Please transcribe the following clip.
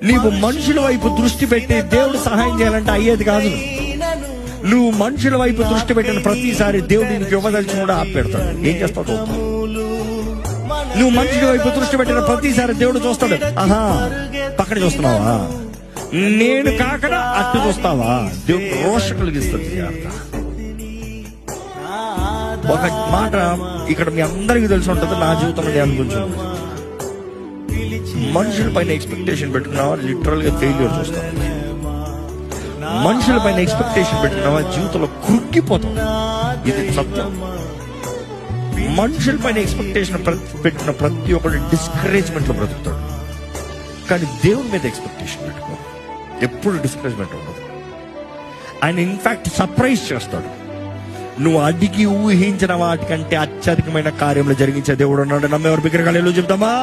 నీవు మనుషుల వైపు దృష్టి పెట్టి దేవుడు సహాయం చేయాలంటే అయ్యేది కాదు. నువ్వు మనుషుల వైపు దృష్టి పెట్టిన ప్రతిసారి దేవుడు నీకు ఇవ్వదలిచిన కూడా ఆపెడతాడు. ఏం చేస్తావు చూస్తావు. నువ్వు మనుషుల వైపు దృష్టి పెట్టిన ప్రతిసారి దేవుడు చూస్తాడు. ఆహా, పక్కన చూస్తున్నావా, నేను కాకడా అట్టు చూస్తావా. దేవుడు రోషం కలిగిస్తుంది. ఒక మాట ఇక్కడ మీ అందరికీ తెలిసి ఉంటుంది, నా జీవితంలో నేను అనుకుంటున్నాను. మనుషుల పైన ఎక్స్పెక్టేషన్ పెట్టుకున్నావా, లిటరల్ గా ఫెయిల్యూర్ చూస్తావు. మనుషుల పైన ఎక్స్పెక్టేషన్ పెట్టుకున్నావా, జీవితంలో కృంగిపోతావు. ఇది సత్యం. మనుషుల పైన ఎక్స్పెక్టేషన్ పెట్టిన ప్రతి ఒక్కరు డిస్కరేజ్మెంట్ లో బ్రతుకుతాడు. కానీ దేవుని మీద ఎక్స్పెక్టేషన్ పెట్టుకో, ఎప్పుడు డిస్కరేజ్మెంట్ ఉండదు. ఆయన ఇన్ఫాక్ట్ సర్ప్రైజ్ చేస్తాడు. నువ్వు అడిగి ఊహించిన వాటికంటే అత్యధికమైన కార్యములు జరిగించే దేవుడు ఉన్నాడు. నమ్మేవారు బిగ్గరగా హల్లెలూయా చెప్తామా?